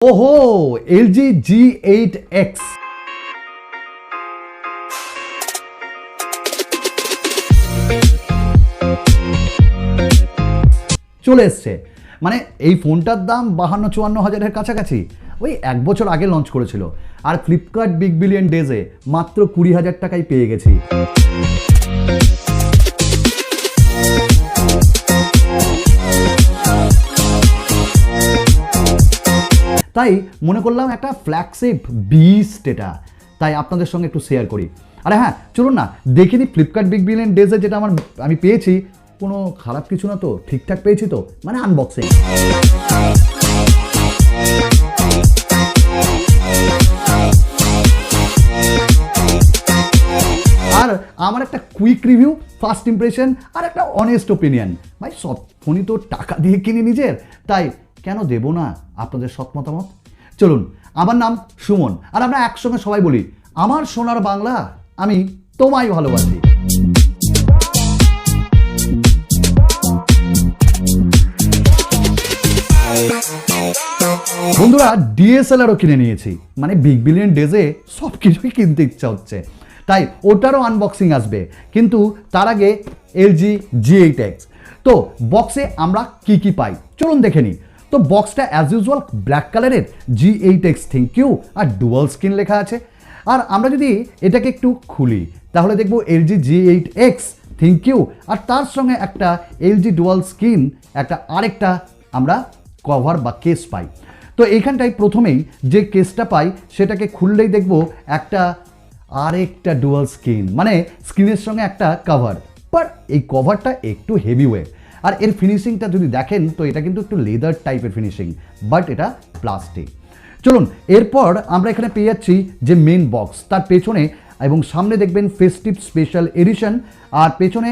ओहो LG G8X চলে এসছে। মানে এই ফোনটার দাম 52-54 হাজারের কাছাকাছি, ওই এক বছর আগে লঞ্চ করেছিল। আর ফ্লিপকার্ট বিগ বিলিয়ন ডেজে মাত্র 20,000 টাকায় পেয়ে গেছি। তাই মনে করলাম একটা ফ্ল্যাগশিপ বিস্ট এটা, তাই আপনাদের সঙ্গে একটু শেয়ার করি। আরে হ্যাঁ, চলুন না দেখে নিই ফ্লিপকার্ট বিগ বিলিয়ন ডেজে যেটা আমি পেয়েছি কোনো খারাপ কিছু না তো, ঠিকঠাক পেয়েছি তো, মানে আনবক্সিং। আর আমার একটা কুইক রিভিউ, ফার্স্ট ইমপ্রেশন আর একটা অনেস্ট ওপিনিয়ন। ভাই সব ফোনই তো টাকা দিয়ে কিনে নিজের, তাই কেন দেব না আপনাদের সৎ মতামত। চলুন, আমার নাম সুমন, আর আমরা একসঙ্গে সবাই বলি আমার সোনার বাংলা, আমি তোমায় ভালোবাসি। বন্ধুরা, ডিএসএলআরও কিনে নিয়েছি, মানে বিগ বিলিয়ন ডেজে সব কিছুই কিনতে ইচ্ছা হচ্ছে, তাই ওটারও আনবক্সিং আসবে। কিন্তু তার আগে LG G8X। তো বক্সে আমরা কি কি পাই চলুন দেখে নিই। তো বক্সটা অ্যাজ ইউজুয়াল ব্ল্যাক কালারের G8X থ্যাংক ইউ আর ডুয়াল স্ক্রিন লেখা আছে। আর আমরা যদি এটাকে একটু খুলি তাহলে দেখব LG G8X থ্যাংক ইউ, আর তার সঙ্গে একটা LG ডুয়াল স্ক্রিন, একটা আরেকটা আমরা কভার বা কেস পাই। তো এইখানটায় প্রথমেই যে কেসটা পাই সেটাকে খুললেই দেখব একটা আরেকটা ডুয়াল স্ক্রিন, মানে স্ক্রিনের সঙ্গে একটা কভার। বাট এই কভারটা একটু হেভি ওয়েট, আর এর ফিনিশিংটা যদি দেখেন তো এটা কিন্তু একটু লেদার টাইপের ফিনিশিং, বাট এটা প্লাস্টিক। চলুন, এরপর আমরা এখানে পেয়ে যাচ্ছি যে মেন বক্স, তার পেছনে এবং সামনে দেখবেন ফেস্টিভ স্পেশাল এডিশন, আর পেছনে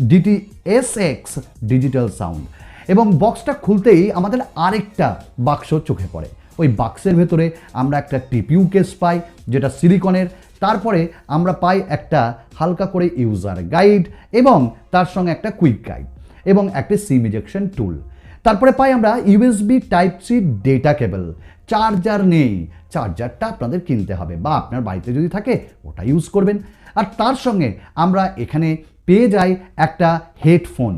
GT8X ডিজিটাল সাউন্ড। এবং বক্সটা খুলতেই আমাদের আরেকটা বাক্স চোখে পড়ে। ওই বাক্সের ভেতরে আমরা একটা টিপিউ কেস পাই যেটা সিলিকনের, তারপরে আমরা পাই একটা হালকা করে ইউজার গাইড এবং তার সঙ্গে একটা কুইক গাইড এবং একটা সিম ইজেকশন টুল। তারপরে পাই আমরা USB Type-C ডেটা কেবল। চার্জার নেই, চার্জারটা আপনাদের কিনতে হবে, বা আপনার বাড়িতে যদি থাকে ওটা ইউজ করবেন। আর তার সঙ্গে আমরা এখানে পেয়ে যাই একটা হেডফোন।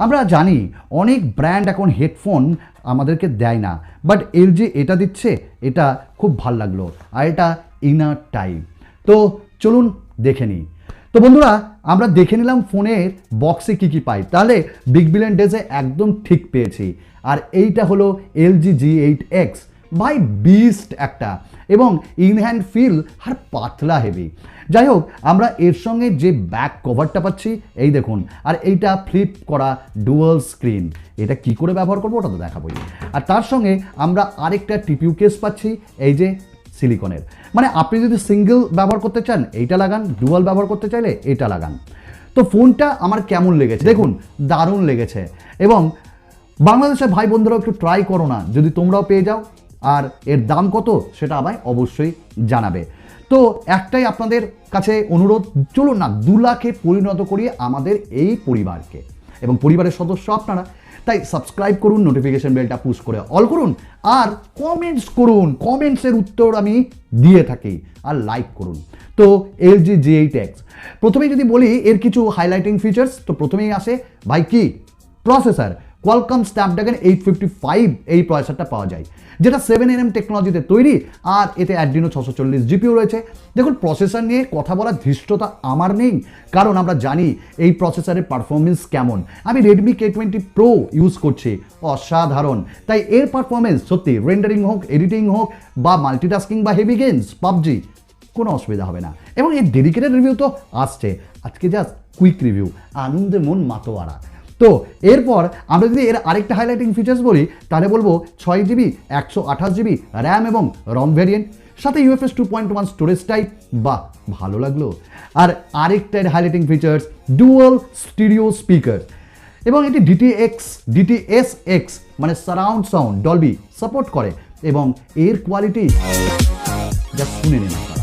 আমরা জানি অনেক ব্র্যান্ড এখন হেডফোন আমাদেরকে দেয় না, বাট LG এটা দিচ্ছে, এটা খুব ভাল লাগলো। আর এটা ইনার টাইপ। তো চলুন দেখে নিই। তো বন্ধুরা, আমরা দেখে নিলাম ফোনের বক্সে কি কি পাই, তাহলে বিগ বিলিয়ন ডেজে একদম ঠিক পেয়েছি। আর এইটা হলো LG G8X। ভাই বিস্ট একটা, এবং ইন হ্যান্ড ফিল আর পাতলা হেভি। যাই হোক, আমরা এর সঙ্গে যে ব্যাক কভারটা পাচ্ছি এই দেখুন, আর এইটা ফ্লিপ করা ডুয়াল স্ক্রিন, এটা কি করে ব্যবহার করবো ওটা তো দেখাবোই। আর তার সঙ্গে আমরা আরেকটা টিপিউ কেস পাচ্ছি, এই যে সিলিকনের। মানে আপনি যদি সিঙ্গেল ব্যবহার করতে চান এইটা লাগান, ডুয়াল ব্যবহার করতে চাইলে এটা লাগান। তো ফোনটা আমার কেমন লেগেছে দেখুন, দারুণ লেগেছে। এবং বাংলাদেশের ভাই বন্ধুরাও একটু ট্রাই করো না, যদি তোমরাও পেয়ে যাও। আর এর দাম কত সেটা আমায় অবশ্যই জানাবে। তো একটাই আপনাদের কাছে অনুরোধ, চলুন না 2 লাখে পরিণত করি আমাদের এই পরিবারকে, এবং পরিবারের সদস্য আপনারা। তাই সাবস্ক্রাইব করুন, নোটিফিকেশন বেলটা পুশ করে অল করুন, আর কমেন্টস করুন, কমেন্টসের উত্তর আমি দিয়ে থাকি, আর লাইক করুন। তো LG G8X প্রথমেই যদি বলি এর কিছু হাইলাইটিং ফিচার্স, তো প্রথমেই আসে ভাই কি প্রসেসর। কোয়ালকম স্ন্যাপড্রাগন 855 এই প্রসেসরটা পাওয়া যায়, যেটা 7nm টেকনোলজিতে তৈরি, আর এতে অ্যাড্রিনো 640 GPU রয়েছে। দেখুন, প্রসেসর নিয়ে কথা বলার ধৃষ্টতা আমার নেই, কারণ আমরা জানি এই প্রসেসরের পারফরমেন্স কেমন। আমি Redmi K20 Pro ইউজ করছি, অসাধারণ। তাই এর পারফরমেন্স সত্যি, রেন্ডারিং হোক, এডিটিং হোক, বা মাল্টিটাস্কিং বা হেভি গেমস, পাবজি, কোনো অসুবিধা হবে না। এবং এর ডেডিকেটেড রিভিউ তো আসছে, আজকে জাস্ট কুইক রিভিউ, আনন্দে মন মাতোয়ারা। তো এরপর আমরা যদি এর আরেকটা হাইলাইটিং ফিচার্স বলি তাহলে বলবো 6GB 128GB র্যাম এবং রম ভ্যারিয়েন্ট, সাথে UFS 2.1 স্টোরেজ টাইপ। বাহ, ভালো লাগলো। আর আরেকটা highlighting features dual stereo speaker, এবং এটি DTSX মানে সারাউন্ড সাউন্ড ডলবি সাপোর্ট করে, এবং এর কোয়ালিটি যা শুনে নিন আপনারা।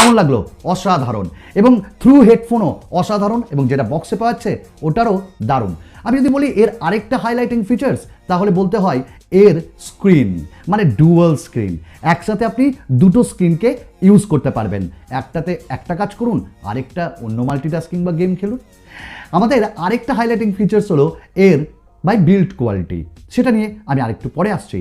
কেমন লাগলো? অসাধারণ। এবং থ্রু হেডফোনও অসাধারণ, এবং যেটা বক্সে পাওয়া যাচ্ছে ওটারও দারুণ। আমি যদি বলি এর আরেকটা হাইলাইটিং ফিচার্স, তাহলে বলতে হয় এর স্ক্রিন, মানে ডুয়াল স্ক্রিন। একসাথে আপনি দুটো স্ক্রিনকে ইউজ করতে পারবেন, একটাতে একটা কাজ করুন, আরেকটা অন্য মাল্টিটাস্কিং বা গেম খেলুন। আমাদের আরেকটা হাইলাইটিং ফিচার্স হলো এর বাই বিল্ড কোয়ালিটি, সেটা নিয়ে আমি আরেকটু পরে আসছি।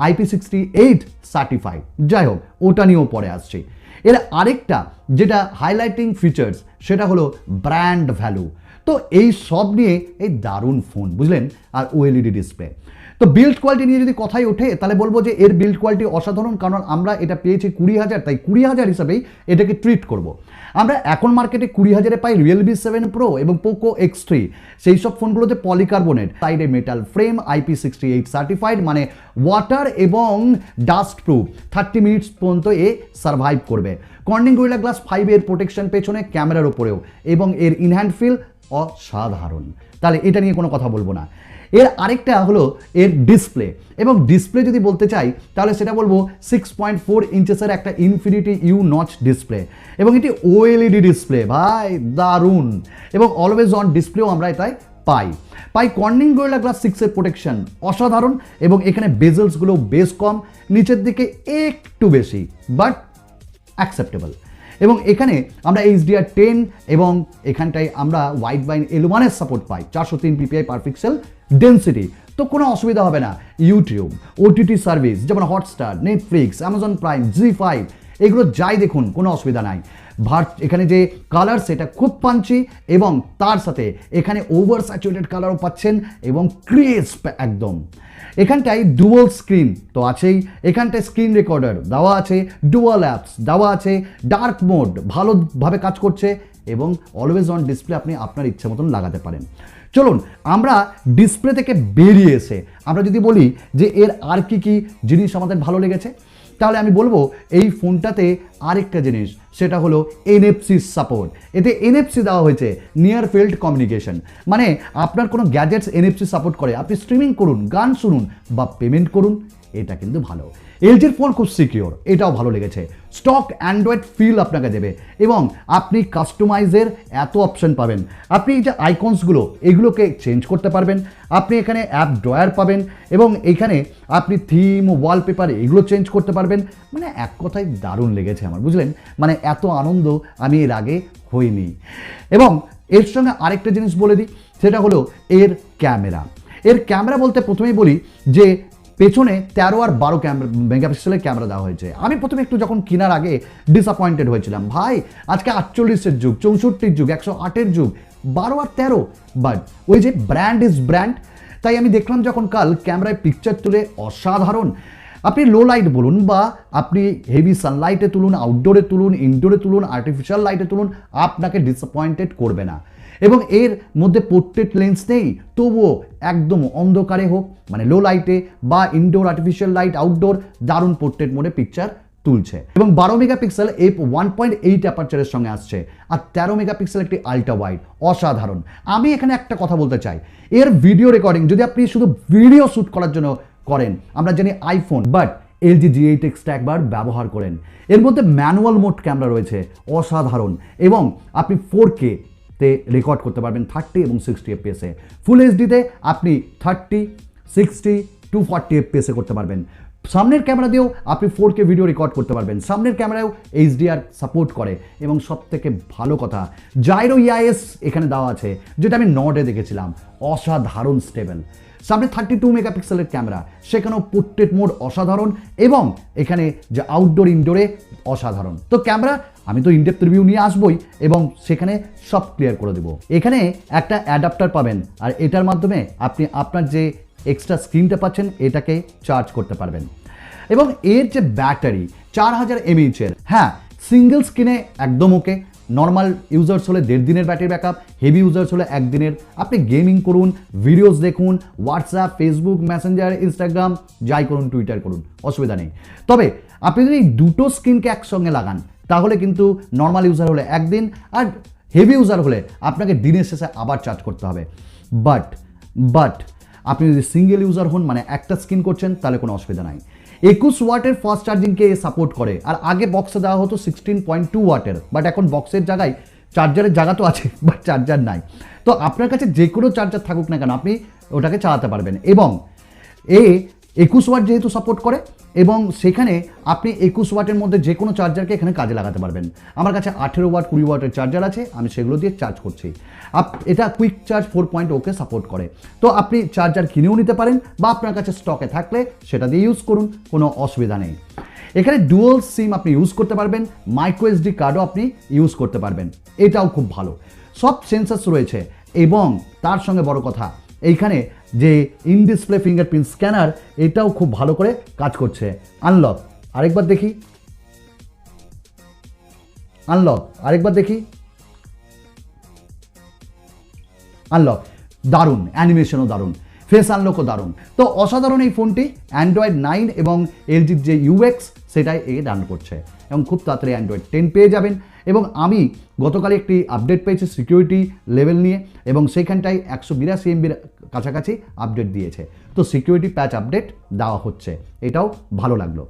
IP68 সার্টিফাইড, যাই হোক ওটা নিয়েও পরে আসছি। এর আরেকটা যেটা হাইলাইটিং ফিচার্স সেটা হলো ব্র্যান্ড ভ্যালু। তো এই সব নিয়ে এই দারুণ ফোন, বুঝলেন, আর OLED ডিসপ্লে। তো বিল্ড কোয়ালিটি নিয়ে যদি কথাই ওঠে তাহলে বলবো যে এর বিল্ড কোয়ালিটি অসাধারণ, কারণ আমরা এটা পেয়েছি 20,000, তাই 20,000 হিসাবেই এটাকে ট্রিট করব। আমরা এখন মার্কেটে 20,000-এ পাই Realme 7 Pro এবং Poco X3, সেই সব ফোনগুলোতে পলিকার্বনেট, সাইডে মেটাল ফ্রেম, IP68 সার্টিফাইড, মানে ওয়াটার এবং ডাস্ট প্রুফ, 30 মিনিটস পর্যন্ত এ সার্ভাইভ করবে। কর্নিং গরিলা গ্লাস 5 এর প্রোটেকশন পেছনে, ক্যামেরার ওপরেও, এবং এর ইনহ্যান্ড ফিল অসাধারণ। তাহলে এটা নিয়ে কোনো কথা বলবো না। এর আরেকটা হলো এর ডিসপ্লে, এবং ডিসপ্লে যদি বলতে চাই তাহলে সেটা বলবো 6.4 ইঞ্চেসের একটা ইনফিনিটি ইউ নচ ডিসপ্লে, এবং এটি OLED ডিসপ্লে, ভাই দারুণ। এবং অলওয়েজ অন ডিসপ্লেও আমরা এটাই পাই কর্নিং গরিলা গ্লাস 6 এর প্রোটেকশন অসাধারণ, এবং এখানে বেজেলসগুলো বেশ কম, নিচের দিকে একটু বেশি, বাট অ্যাকসেপ্টেবল। এবং এখানে আমরা HDR10 এবং এখানটায় আমরা ওয়াইড বাইন L1 এর সাপোর্ট পাই, 403 ppi পার পিক্সেল ডেন্সিটি। তো কোনো অসুবিধা হবে না। ইউটিউব, OTT সার্ভিস যেমন Hotstar, Netflix, Amazon prime, G5, এগুলো যাই দেখুন কোনো অসুবিধা নাই। এখানে যে কালার সেটা খুব পাঞ্চি, এবং তার সাথে এখানে ওভার স্যাচুরেটেড কালারও পাচ্ছেন এবং ক্রিস্প একদম। এখানটায় ডুয়াল স্ক্রিন তো আছেই, এখানটায় স্ক্রিন রেকর্ডার দেওয়া আছে, ডুয়াল অ্যাপস দেওয়া আছে, ডার্ক মোড ভালোভাবে কাজ করছে, এবং অলওয়েজ অন ডিসপ্লে আপনি আপনার ইচ্ছা মতন লাগাতে পারেন। চলুন আমরা ডিসপ্লে থেকে বেরিয়ে এসে আমরা যদি বলি যে এর আর কি জিনিস আমাদের ভালো লেগেছে, তাহলে আমি বলবো এই ফোনটাতে আরেকটা জিনিস, সেটা হলো NFC সাপোর্ট। এতে NFC দেওয়া হয়েছে, নিয়ার ফিল্ড কমিউনিকেশন, মানে আপনার কোনো গ্যাজেটস NFC সাপোর্ট করে, আপনি স্ট্রিমিং করুন, গান শুনুন বা পেমেন্ট করুন, এটা কিন্তু ভালো। এলজির ফোন খুব সিকিওর, এটাও ভালো লেগেছে। স্টক অ্যান্ড্রয়েড ফিল আপনাকে দেবে, এবং আপনি কাস্টমাইজের এত অপশন পাবেন। আপনি এই যে আইকনসগুলো এগুলোকে চেঞ্জ করতে পারবেন, আপনি এখানে অ্যাপ ড্রয়ার পাবেন, এবং এইখানে আপনি থিম, ওয়ালপেপার এগুলো চেঞ্জ করতে পারবেন। মানে এক কথায় দারুণ লেগেছে আমার, বুঝলেন, মানে এত আনন্দ আমি এর আগে হইনি। এবং এর সঙ্গে আরেকটা জিনিস বলে দিই, সেটা হলো এর ক্যামেরা। এর ক্যামেরা বলতে প্রথমেই বলি যে পেছনে 13 আর 12 মেগাপিক্সেলের ক্যামেরা দেওয়া হয়েছে। আমি প্রথমে একটু যখন কেনার আগে ডিসঅ্যাপয়েন্টেড হয়েছিলাম, ভাই আজকে 48-এর যুগ, 64-এর যুগ, 108-এর যুগ, 12 আর 13, বাট ওই যে ব্র্যান্ড ইজ ব্র্যান্ড। তাই আমি দেখলাম যখন কাল ক্যামেরায় পিকচার তুলে অসাধারণ। আপনি লো লাইট বলুন বা আপনি হেভি সানলাইটে তুলুন, আউটডোরে তুলুন, ইনডোরে তুলুন, আর্টিফিশিয়াল লাইটে তুলুন, আপনাকে ডিসঅ্যাপয়েন্টেড করবে না। এবং এর মধ্যে পোর্ট্রেট লেন্স নেই, তবুও একদম অন্ধকারে হোক, মানে লো লাইটে বা ইনডোর আর্টিফিশিয়াল লাইট, আউটডোর, দারুণ পোর্ট্রেট মোডে পিকচার তুলছে। এবং 12 মেগাপিক্সেল f1.8 অ্যাপারচারের সঙ্গে আসছে, আর 13 মেগাপিক্সেল একটি আল্ট্রা ওয়াইড, অসাধারণ। আমি এখানে একটা কথা বলতে চাই, এর ভিডিও রেকর্ডিং যদি আপনি শুধু ভিডিও শ্যুট করার জন্য করেন, আমরা জানি আইফোন, বাট LG G8Xটা একবার ব্যবহার করেন। এর মধ্যে ম্যানুয়াল মোড ক্যামেরা রয়েছে, অসাধারণ, এবং আপনি 4K তে রেকর্ড করতে পারবেন 30 এবং 60 FPS-এ। ফুল এইচডিতে আপনি 30, 60, 240 FPS-এ করতে পারবেন। সামনের ক্যামেরা দিয়েও আপনি 4K ভিডিও রেকর্ড করতে পারবেন। সামনের ক্যামেরাও HDR সাপোর্ট করে, এবং সব থেকে ভালো কথা জাইরো EIS এখানে দেওয়া আছে, যেটা আমি নটে দেখেছিলাম, অসাধারণ স্টেবল। সামনে 32 মেগাপিক্সেলের ক্যামেরা, সেখানেও পোর্ট্রেট মোড অসাধারণ, এবং এখানে যে আউটডোর ইনডোরে অসাধারণ। তো ক্যামেরা আমি তো ইনডেপথ রিভিউ নিয়ে আসবই, এবং সেখানে সব ক্লিয়ার করে দেবো। এখানে একটা অ্যাডাপ্টার পাবেন, আর এটার মাধ্যমে আপনি আপনার যে এক্সট্রা স্ক্রিনটা পাচ্ছেন এটাকে চার্জ করতে পারবেন। এবং এর যে ব্যাটারি 4000 mAh-এর, হ্যাঁ সিঙ্গেল স্ক্রিনে একদম ওকে। নর্মাল ইউজার্স হলে 1.5 দিনের ব্যাটারি ব্যাকআপ, হেভি ইউজার্স হলে 1 দিনের। আপনি গেমিং করুন, ভিডিওস দেখুন, হোয়াটসঅ্যাপ, ফেসবুক, মেসেঞ্জার, ইনস্টাগ্রাম যাই করুন, টুইটার করুন, অসুবিধা নেই। তবে আপনি যদি দুটো স্ক্রিনকে একসঙ্গে লাগান তাহলে কিন্তু নর্মাল ইউজার হলে 1 দিন, আর হেভি ইউজার হলে আপনাকে দিনের শেষে আবার চার্জ করতে হবে। বাট আপনি যদি সিঙ্গেল ইউজার হন, মানে একটা স্ক্রিন করছেন, তাহলে কোনো অসুবিধা নাই। 21 ওয়াটের ফাস্ট চার্জিংকে সাপোর্ট করে। আর আগে বক্সে দেওয়া হতো 16.2 ওয়াটের, বাট এখন বক্সের জায়গায় চার্জারের জায়গা তো আছে, বাট চার্জার নাই। তো আপনার কাছে যে কোনো চার্জার থাকুক না কেন, আপনি ওটাকে চালাতে পারবেন। এবং 21 ওয়াট যেহেতু সাপোর্ট করে, এবং সেখানে আপনি 21 ওয়াটের মধ্যে যে কোনো চার্জারকে এখানে কাজে লাগাতে পারবেন। আমার কাছে 18 ওয়াট 20 ওয়াটের চার্জার আছে, আমি সেগুলো দিয়ে চার্জ করছি। এটা কুইক চার্জ 4.0 কে সাপোর্ট করে। তো আপনি চার্জার কিনেও নিতে পারেন, বা আপনার কাছে স্টকে থাকলে সেটা দিয়ে ইউজ করুন, কোনো অসুবিধা নেই। এখানে ডুয়াল সিম আপনি ইউজ করতে পারবেন, মাইক্রো এসডি কার্ডও আপনি ইউজ করতে পারবেন, এটাও খুব ভালো। সব সেন্সার্স রয়েছে, এবং তার সঙ্গে বড় কথা এইখানে যে ইন ডিসপ্লে ফিঙ্গারপ্রিন্ট স্ক্যানার, এটাও খুব ভালো করে কাজ করছে। আনলক আরেকবার দেখি, আনলক আরেকবার দেখি, আনলক দারুণ, অ্যানিমেশনও দারুণ, ফেস আনলকও দারুণ। তো অসাধারণ এই ফোনটি অ্যান্ড্রয়েড 9 এবং এলজির যে ইউএক্স সেটাই রান করছে, এবং খুব তাড়াতাড়ি অ্যান্ড্রয়েড 10 পেয়ে যাবেন। এবং আমি গতকাল একটি আপডেট পেয়েছি সিকিউরিটি লেভেল নিয়ে, এবং সেইখানটায় 182 MB কাছাকাছি আপডেট দিয়েছে। তো সিকিউরিটি প্যাচ আপডেট দেওয়া হচ্ছে, এটাও ভালো লাগলো।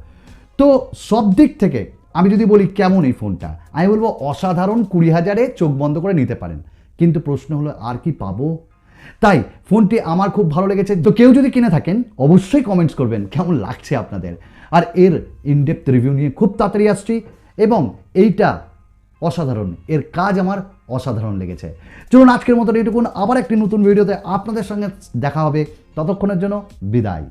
তো সব দিক থেকে আমি যদি বলি কেমন এই ফোনটা, আমি বলবো অসাধারণ। 20,000-এ চোখ বন্ধ করে নিতে পারেন, কিন্তু প্রশ্ন হলো আর কি পাবো। তাই ফোনটি আমার খুব ভালো লেগেছে। তো কেউ যদি কিনে থাকেন অবশ্যই কমেন্টস করবেন কেমন লাগছে আপনাদের। আর এর ইনডেপথ রিভিউ নিয়ে খুব তাড়াতাড়ি আসছি, এবং এইটা অসাধারণ, এর কাজ আমার অসাধারণ লেগেছে। চলুন আজকের মতো এইটুকুন, আবার একটি নতুন ভিডিওতে আপনাদের সঙ্গে দেখা হবে। ততক্ষণের জন্য বিদায়।